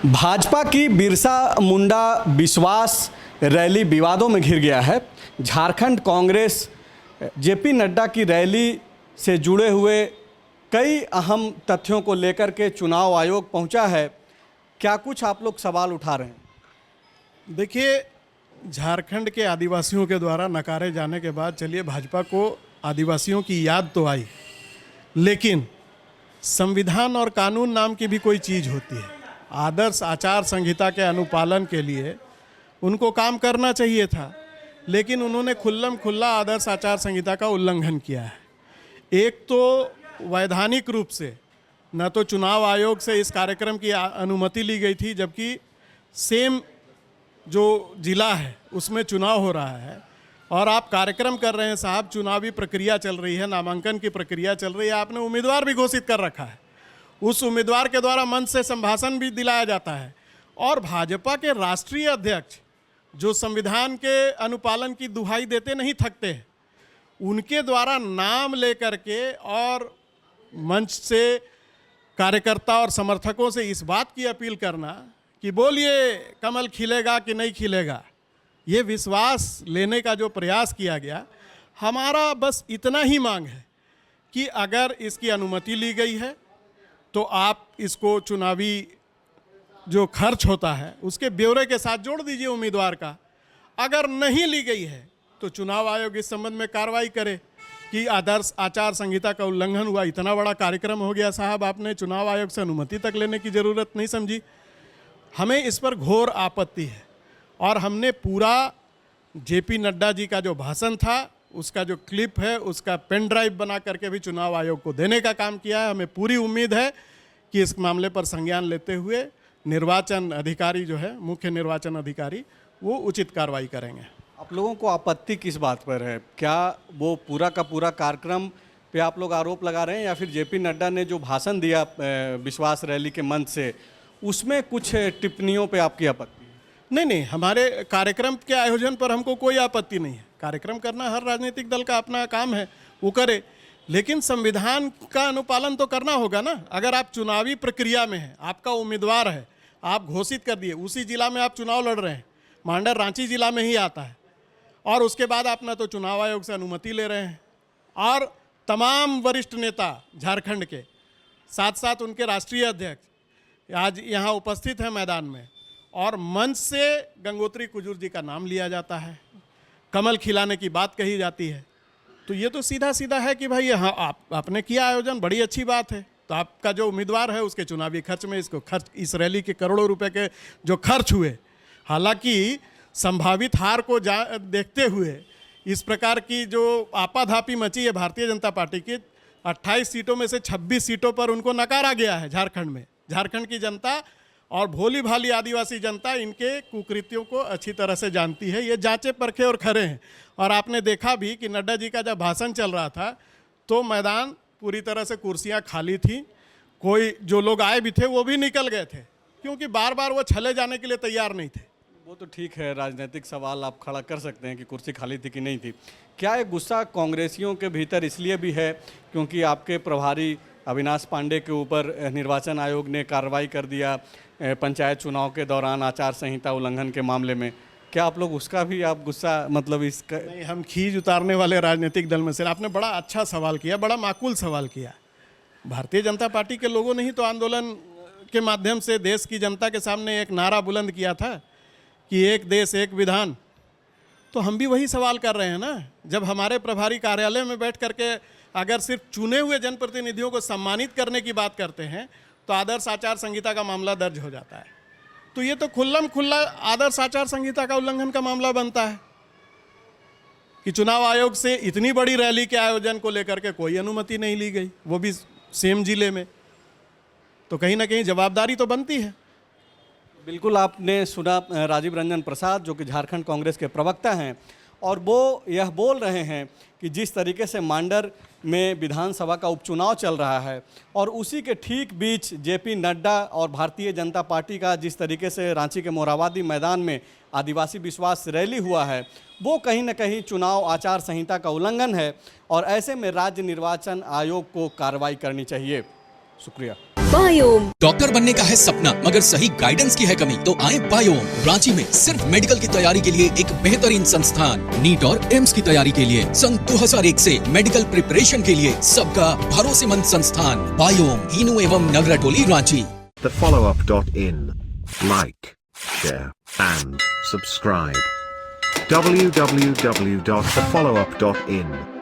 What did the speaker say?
भाजपा की बिरसा मुंडा विश्वास रैली विवादों में घिर गया है। झारखंड कांग्रेस जेपी नड्डा की रैली से जुड़े हुए कई अहम तथ्यों को लेकर के चुनाव आयोग पहुंचा है। क्या कुछ आप लोग सवाल उठा रहे हैं? देखिए, झारखंड के आदिवासियों के द्वारा नकारे जाने के बाद चलिए भाजपा को आदिवासियों की याद तो आई, लेकिन संविधान और कानून नाम की भी कोई चीज़ होती है। आदर्श आचार संहिता के अनुपालन के लिए उनको काम करना चाहिए था, लेकिन उन्होंने खुल्लम खुल्ला आदर्श आचार संहिता का उल्लंघन किया है। एक तो वैधानिक रूप से न तो चुनाव आयोग से इस कार्यक्रम की अनुमति ली गई थी, जबकि सेम जो जिला है उसमें चुनाव हो रहा है और आप कार्यक्रम कर रहे हैं साहब। चुनावी प्रक्रिया चल रही है, नामांकन की प्रक्रिया चल रही है, आपने उम्मीदवार भी घोषित कर रखा है। उस उम्मीदवार के द्वारा मंच से संभाषण भी दिलाया जाता है और भाजपा के राष्ट्रीय अध्यक्ष जो संविधान के अनुपालन की दुहाई देते नहीं थकते हैं, उनके द्वारा नाम लेकर के और मंच से कार्यकर्ता और समर्थकों से इस बात की अपील करना कि बोलिए कमल खिलेगा कि नहीं खिलेगा, ये विश्वास लेने का जो प्रयास किया गया, हमारा बस इतना ही मांग है कि अगर इसकी अनुमति ली गई है तो आप इसको चुनावी जो खर्च होता है उसके ब्यौरे के साथ जोड़ दीजिए उम्मीदवार का। अगर नहीं ली गई है तो चुनाव आयोग इस संबंध में कार्रवाई करे कि आदर्श आचार संहिता का उल्लंघन हुआ। इतना बड़ा कार्यक्रम हो गया साहब, आपने चुनाव आयोग से अनुमति तक लेने की ज़रूरत नहीं समझी। हमें इस पर घोर आपत्ति है और हमने पूरा जेपी नड्डा जी का जो भाषण था उसका जो क्लिप है उसका पेन ड्राइव बना करके भी चुनाव आयोग को देने का काम किया है। हमें पूरी उम्मीद है कि इस मामले पर संज्ञान लेते हुए निर्वाचन अधिकारी जो है, मुख्य निर्वाचन अधिकारी, वो उचित कार्रवाई करेंगे। आप लोगों को आपत्ति किस बात पर है? क्या वो पूरा का पूरा कार्यक्रम पे आप लोग आरोप लगा रहे हैं या फिर जेपी नड्डा ने जो भाषण दिया विश्वास रैली के मंच से उसमें कुछ टिप्पणियों पे आपकी आपत्ति? नहीं, हमारे कार्यक्रम के आयोजन पर हमको कोई आपत्ति नहीं है। कार्यक्रम करना हर राजनीतिक दल का अपना काम है, वो करे, लेकिन संविधान का अनुपालन तो करना होगा ना। अगर आप चुनावी प्रक्रिया में हैं, आपका उम्मीदवार है, आप घोषित कर दिए, उसी जिला में आप चुनाव लड़ रहे हैं, मांडर रांची जिला में ही आता है, और उसके बाद आप ना तो चुनाव आयोग से अनुमति ले रहे हैं और तमाम वरिष्ठ नेता झारखंड के साथ साथ उनके राष्ट्रीय अध्यक्ष आज यहाँ उपस्थित हैं मैदान में, और मंच से गंगोत्री कुजूर जी का नाम लिया जाता है, कमल खिलाने की बात कही जाती है। तो ये तो सीधा सीधा है कि भाई हाँ आपने किया आयोजन, बड़ी अच्छी बात है, तो आपका जो उम्मीदवार है उसके चुनावी खर्च में इसको खर्च, इस रैली के करोड़ों रुपए के जो खर्च हुए, हालांकि संभावित हार को देखते हुए इस प्रकार की जो आपाधापी मची है भारतीय जनता पार्टी की, 28 सीटों में से 26 सीटों पर उनको नकारा गया है झारखंड में। झारखंड की जनता और भोली भाली आदिवासी जनता इनके कुकृत्यों को अच्छी तरह से जानती है, ये जांचे परखे और खरे हैं। और आपने देखा भी कि नड्डा जी का जब भाषण चल रहा था तो मैदान पूरी तरह से कुर्सियां खाली थी, कोई जो लोग आए भी थे वो भी निकल गए थे, क्योंकि बार बार वो छले जाने के लिए तैयार नहीं थे। वो तो ठीक है, राजनीतिक सवाल आप खड़ा कर सकते हैं कि कुर्सी खाली थी कि नहीं थी। क्या ये गुस्सा कांग्रेसियों के भीतर इसलिए भी है क्योंकि आपके प्रभारी अविनाश पांडे के ऊपर निर्वाचन आयोग ने कार्रवाई कर दिया पंचायत चुनाव के दौरान आचार संहिता उल्लंघन के मामले में? क्या आप लोग उसका भी आप गुस्सा मतलब इसका? नहीं, हम खींच उतारने वाले राजनीतिक दल में से। आपने बड़ा अच्छा सवाल किया, बड़ा माकूल सवाल किया। भारतीय जनता पार्टी के लोगों ने ही तो आंदोलन के माध्यम से देश की जनता के सामने एक नारा बुलंद किया था कि एक देश एक विधान। तो हम भी वही सवाल कर रहे हैं ना। जब हमारे प्रभारी कार्यालय में बैठ करके अगर सिर्फ चुने हुए जनप्रतिनिधियों को सम्मानित करने की बात करते हैं तो आदर्श आचार संहिता का मामला दर्ज हो जाता है। तो ये तो खुल्लम खुल्ला आदर्श आचार संहिता का उल्लंघन का मामला बनता है कि चुनाव आयोग से इतनी बड़ी रैली के आयोजन को लेकर के कोई अनुमति नहीं ली गई, वो भी सेम जिले में। तो कहीं ना कहीं जवाबदारी तो बनती है। बिल्कुल, आपने सुना राजीव रंजन प्रसाद जो कि झारखंड कांग्रेस के प्रवक्ता हैं, और वो यह बोल रहे हैं कि जिस तरीके से मांडर में विधानसभा का उपचुनाव चल रहा है और उसी के ठीक बीच जेपी नड्डा और भारतीय जनता पार्टी का जिस तरीके से रांची के मोरहाबादी मैदान में आदिवासी विश्वास रैली हुआ है, वो कहीं ना कहीं चुनाव आचार संहिता का उल्लंघन है और ऐसे में राज्य निर्वाचन आयोग को कार्रवाई करनी चाहिए। शुक्रिया। बायोम। डॉक्टर बनने का है सपना मगर सही गाइडेंस की है कमी, तो आए बायोम। रांची में सिर्फ मेडिकल की तैयारी के लिए एक बेहतरीन संस्थान, नीट और एम्स की तैयारी के लिए सन 2001 से मेडिकल प्रिपरेशन के लिए सबका भरोसेमंद संस्थान बायोम, हीनू एवं नगरा टोली, Ranchi. thefollowup.in. Like, share, and subscribe. www.thefollowup.in